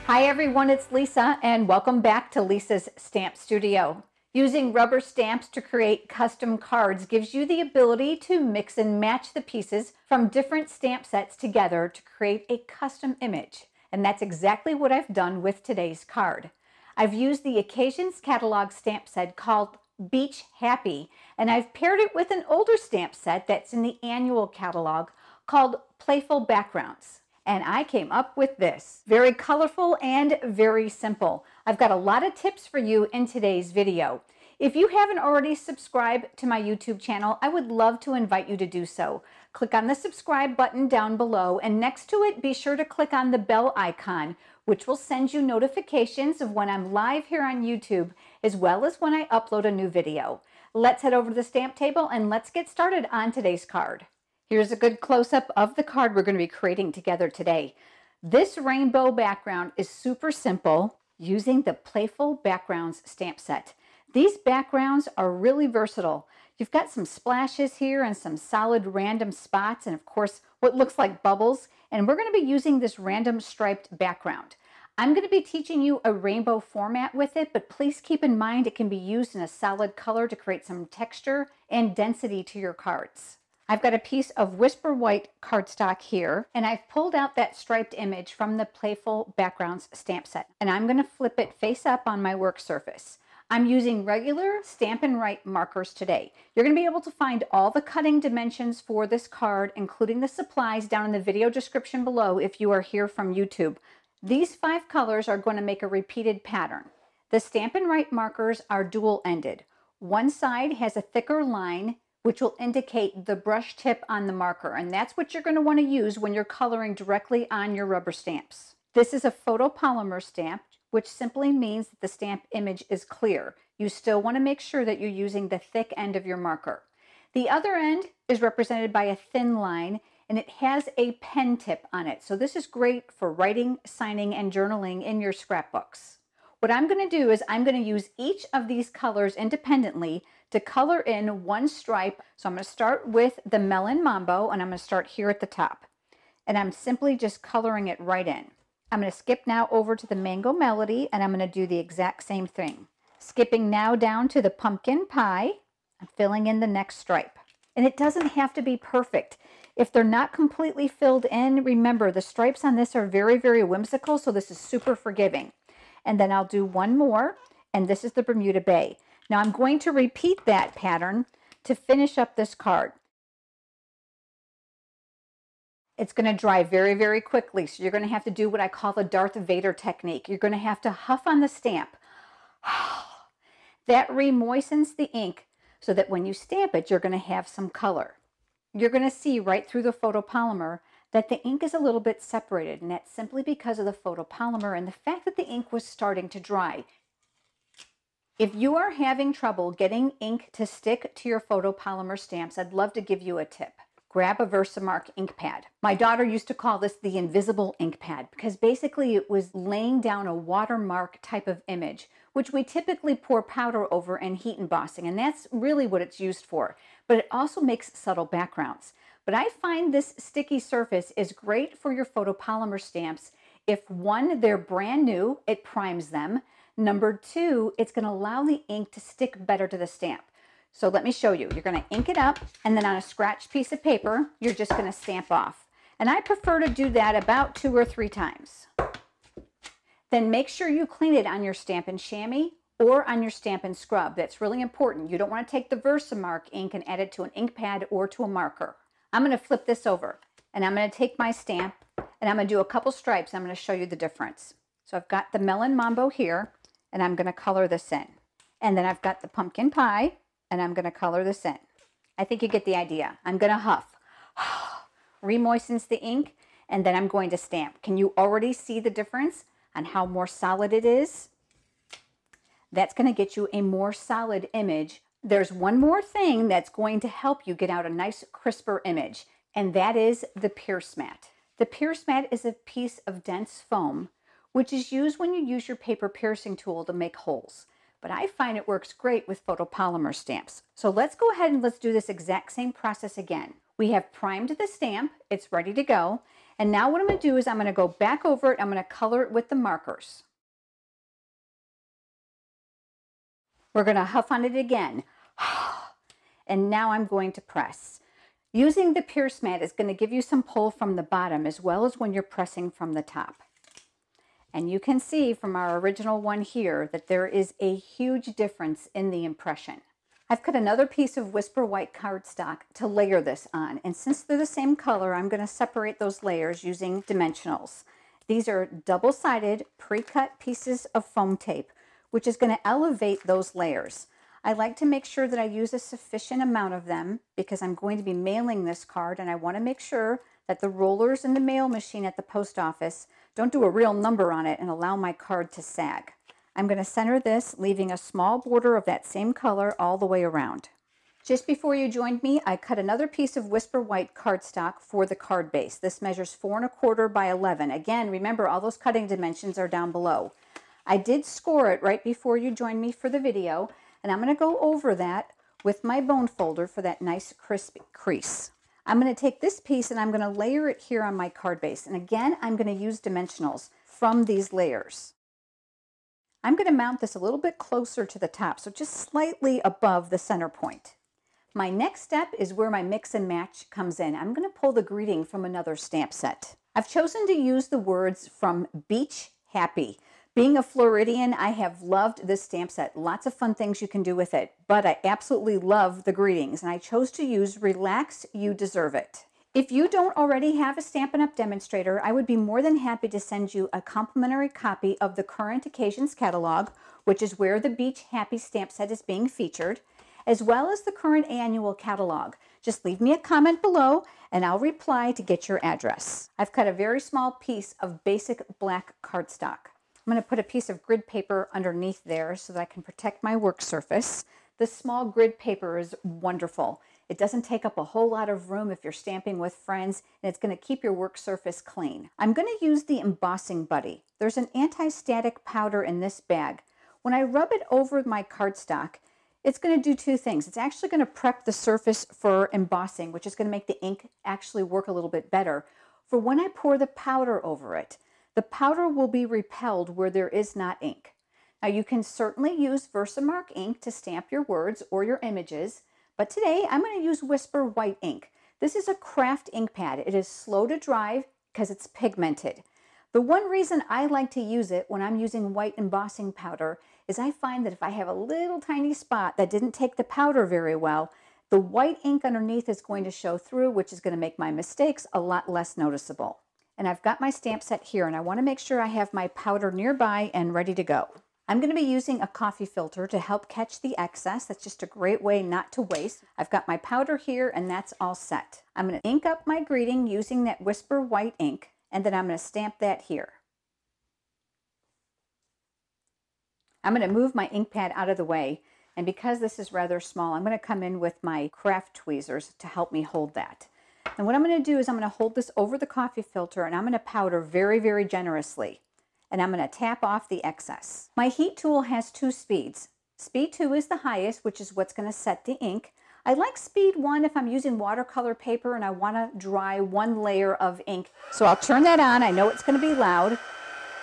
Hi everyone, it's Lisa and welcome back to Lisa's Stamp Studio. Using rubber stamps to create custom cards gives you the ability to mix and match the pieces from different stamp sets together to create a custom image. And that's exactly what I've done with today's card. I've used the Occasions Catalog stamp set called Beach Happy, and I've paired it with an older stamp set that's in the annual catalog called Playful Backgrounds. And I came up with this. Very colorful and very simple. I've got a lot of tips for you in today's video. If you haven't already subscribed to my YouTube channel, I would love to invite you to do so. Click on the subscribe button down below, and next to it, be sure to click on the bell icon, which will send you notifications of when I'm live here on YouTube, as well as when I upload a new video. Let's head over to the stamp table and let's get started on today's card. Here's a good close-up of the card we're going to be creating together today. This rainbow background is super simple using the Playful Backgrounds stamp set. These backgrounds are really versatile. You've got some splashes here and some solid random spots and of course what looks like bubbles, and we're going to be using this random striped background. I'm going to be teaching you a rainbow format with it, but please keep in mind it can be used in a solid color to create some texture and density to your cards. I've got a piece of Whisper White cardstock here, and I've pulled out that striped image from the Playful Backgrounds stamp set, and I'm going to flip it face up on my work surface. I'm using regular Stampin' Write markers today. You're going to be able to find all the cutting dimensions for this card, including the supplies, down in the video description below if you are here from YouTube. These 5 colors are going to make a repeated pattern. The Stampin' Write markers are dual-ended. One side has a thicker line which will indicate the brush tip on the marker, and that's what you're going to want to use when you're coloring directly on your rubber stamps. This is a photopolymer stamp, which simply means that the stamp image is clear. You still want to make sure that you're using the thick end of your marker. The other end is represented by a thin line, and it has a pen tip on it. So this is great for writing, signing, and journaling in your scrapbooks. What I'm going to do is I'm going to use each of these colors independently to color in one stripe. So I'm going to start with the Melon Mambo, and I'm going to start here at the top. And I'm simply just coloring it right in. I'm going to skip now over to the Mango Melody, and I'm going to do the exact same thing. Skipping now down to the Pumpkin Pie, I'm filling in the next stripe. And it doesn't have to be perfect. If they're not completely filled in, remember the stripes on this are very, very whimsical, so this is super forgiving. And then I'll do one more, and this is the Bermuda Bay. Now I'm going to repeat that pattern to finish up this card. It's going to dry very, very quickly, so you're going to have to do what I call the Darth Vader technique. You're going to have to huff on the stamp. That re-moistens the ink so that when you stamp it, you're going to have some color. You're going to see right through the photopolymer that the ink is a little bit separated, and that's simply because of the photopolymer and the fact that the ink was starting to dry. If you are having trouble getting ink to stick to your photopolymer stamps, I'd love to give you a tip. Grab a Versamark ink pad. My daughter used to call this the invisible ink pad because basically it was laying down a watermark type of image, which we typically pour powder over and heat embossing, and that's really what it's used for. But it also makes subtle backgrounds. But I find this sticky surface is great for your photopolymer stamps if, one, they're brand new, it primes them. Number 2, it's going to allow the ink to stick better to the stamp. So let me show you. You're going to ink it up, and then on a scratched piece of paper, you're just going to stamp off. And I prefer to do that about 2 or 3 times. Then make sure you clean it on your Stampin' Chamois or on your Stampin' Scrub. That's really important. You don't want to take the Versamark ink and add it to an ink pad or to a marker. I'm going to flip this over, and I'm going to take my stamp, and I'm going to do a couple stripes. I'm going to show you the difference. So I've got the Melon Mambo here, and I'm going to color this in. And then I've got the Pumpkin Pie, and I'm going to color this in. I think you get the idea. I'm going to huff. Remoistens the ink, and then I'm going to stamp. Can you already see the difference on how more solid it is? That's going to get you a more solid image. There's one more thing that's going to help you get out a nice crisper image, and that is the Pierce Mat. The Pierce Mat is a piece of dense foam which is used when you use your paper piercing tool to make holes. But I find it works great with photopolymer stamps. So let's go ahead and let's do this exact same process again. We have primed the stamp, it's ready to go, And now what I'm going to do is I'm going to go back over it. I'm going to color it with the markers. We're going to huff on it again. And now I'm going to press. Using the pierce mat is going to give you some pull from the bottom as well as when you're pressing from the top. And you can see from our original one here that there is a huge difference in the impression. I've cut another piece of Whisper White cardstock to layer this on. And since they're the same color, I'm going to separate those layers using dimensionals. These are double-sided pre-cut pieces of foam tape, which is going to elevate those layers. I like to make sure that I use a sufficient amount of them because I'm going to be mailing this card, and I want to make sure that the rollers in the mail machine at the post office don't do a real number on it and allow my card to sag. I'm going to center this, leaving a small border of that same color all the way around. Just before you joined me, I cut another piece of Whisper White cardstock for the card base. This measures 4 1/4 by 11. Again, remember all those cutting dimensions are down below. I did score it right before you joined me for the video, and I'm going to go over that with my bone folder for that nice crispy crease. I'm going to take this piece and I'm going to layer it here on my card base. And again, I'm going to use dimensionals from these layers. I'm going to mount this a little bit closer to the top, so just slightly above the center point. My next step is where my mix and match comes in. I'm going to pull the greeting from another stamp set. I've chosen to use the words from Beach Happy. Being a Floridian, I have loved this stamp set. Lots of fun things you can do with it, but I absolutely love the greetings, and I chose to use Relax, You Deserve It. If you don't already have a Stampin' Up! Demonstrator, I would be more than happy to send you a complimentary copy of the Current Occasions catalog, which is where the Beach Happy stamp set is being featured, as well as the current annual catalog. Just leave me a comment below and I'll reply to get your address. I've cut a very small piece of basic black cardstock. I'm going to put a piece of grid paper underneath there so that I can protect my work surface. This small grid paper is wonderful. It doesn't take up a whole lot of room if you're stamping with friends, and it's going to keep your work surface clean. I'm going to use the embossing buddy. There's an anti-static powder in this bag. When I rub it over my cardstock, it's going to do two things. It's actually going to prep the surface for embossing, which is going to make the ink actually work a little bit better. For when I pour the powder over it, the powder will be repelled where there is not ink. Now you can certainly use Versamark ink to stamp your words or your images, but today I'm going to use Whisper White ink. This is a craft ink pad. It is slow to dry because it's pigmented. The one reason I like to use it when I'm using white embossing powder is I find that if I have a little tiny spot that didn't take the powder very well, the white ink underneath is going to show through, which is going to make my mistakes a lot less noticeable. And I've got my stamp set here, and I want to make sure I have my powder nearby and ready to go. I'm going to be using a coffee filter to help catch the excess. That's just a great way not to waste. I've got my powder here, and that's all set. I'm going to ink up my greeting using that Whisper White ink, and then I'm going to stamp that here. I'm going to move my ink pad out of the way, and because this is rather small, I'm going to come in with my craft tweezers to help me hold that. And what I'm going to do is I'm going to hold this over the coffee filter, and I'm going to powder very, very generously. And I'm going to tap off the excess. My heat tool has 2 speeds. Speed 2 is the highest, which is what's going to set the ink. I like speed 1 if I'm using watercolor paper and I want to dry 1 layer of ink. So I'll turn that on. I know it's going to be loud.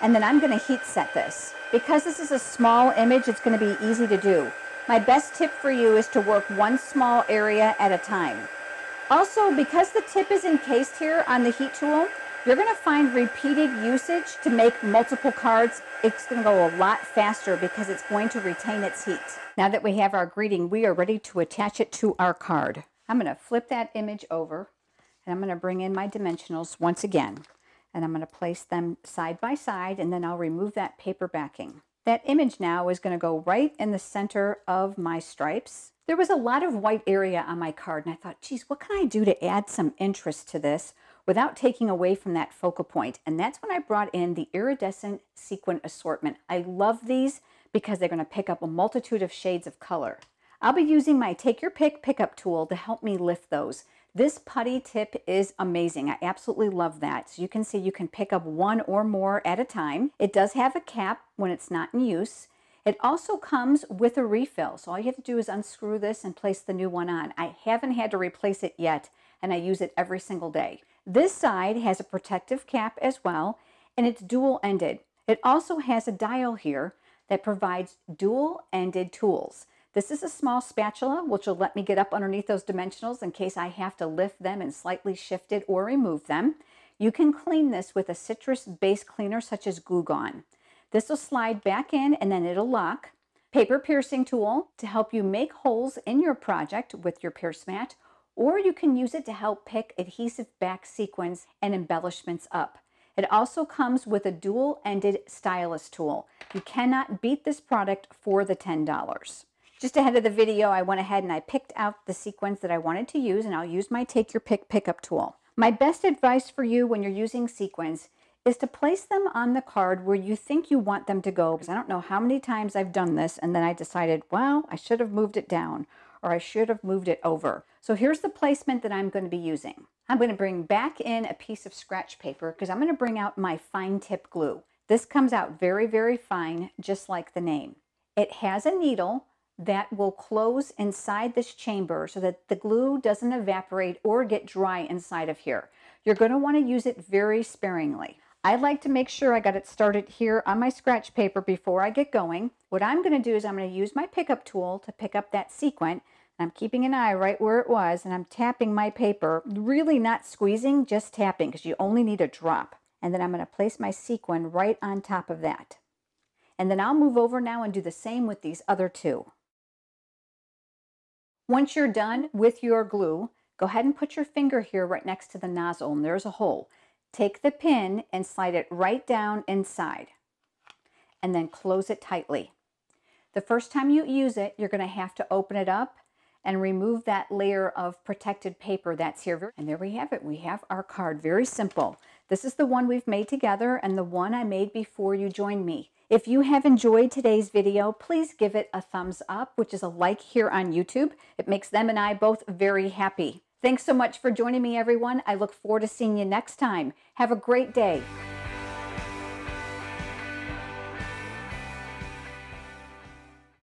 And then I'm going to heat set this. Because this is a small image, it's going to be easy to do. My best tip for you is to work 1 small area at a time. Also, because the tip is encased here on the heat tool, you're going to find repeated usage to make multiple cards. It's going to go a lot faster because it's going to retain its heat. Now that we have our greeting, we are ready to attach it to our card. I'm going to flip that image over, and I'm going to bring in my dimensionals once again. And I'm going to place them side by side, and then I'll remove that paper backing. That image now is going to go right in the center of my stripes. There was a lot of white area on my card, and I thought, geez, what can I do to add some interest to this without taking away from that focal point? And that's when I brought in the iridescent sequin assortment. I love these because they're going to pick up a multitude of shades of color. I'll be using my Take Your Pick pickup tool to help me lift those. This putty tip is amazing. I absolutely love that. So you can see you can pick up 1 or more at a time. It does have a cap when it's not in use. It also comes with a refill. So all you have to do is unscrew this and place the new one on. I haven't had to replace it yet, and I use it every single day. This side has a protective cap as well, and it's dual-ended. It also has a dial here that provides dual-ended tools. This is a small spatula, which will let me get up underneath those dimensionals in case I have to lift them and slightly shift it or remove them. You can clean this with a citrus base cleaner such as Glue Gone. This will slide back in and then it'll lock. Paper piercing tool to help you make holes in your project with your pierce mat, or you can use it to help pick adhesive back sequins and embellishments up. It also comes with a dual-ended stylus tool. You cannot beat this product for the $10. Just ahead of the video, I went ahead and I picked out the sequins that I wanted to use, and I'll use my Take Your Pick pickup tool. My best advice for you when you're using sequins is to place them on the card where you think you want them to go, because I don't know how many times I've done this and then I decided, well, I should have moved it down or I should have moved it over. So here's the placement that I'm going to be using. I'm going to bring back in a piece of scratch paper because I'm going to bring out my fine tip glue. This comes out very, very fine, just like the name. It has a needle that will close inside this chamber so that the glue doesn't evaporate or get dry inside of here. You're going to want to use it very sparingly. I like to make sure I got it started here on my scratch paper before I get going. What I'm going to do is I'm going to use my pickup tool to pick up that sequin. I'm keeping an eye right where it was, and I'm tapping my paper, really not squeezing, just tapping, because you only need a drop. And then I'm going to place my sequin right on top of that. And then I'll move over now and do the same with these other two. Once you're done with your glue, go ahead and put your finger here right next to the nozzle, and there's a hole. Take the pin and slide it right down inside, and then close it tightly. The first time you use it, you're going to have to open it up and remove that layer of protected paper that's here. And there we have it. We have our card. Very simple. This is the one we've made together and the one I made before you joined me. If you have enjoyed today's video, please give it a thumbs up, which is a like here on YouTube. It makes them and I both very happy. Thanks so much for joining me, everyone. I look forward to seeing you next time. Have a great day.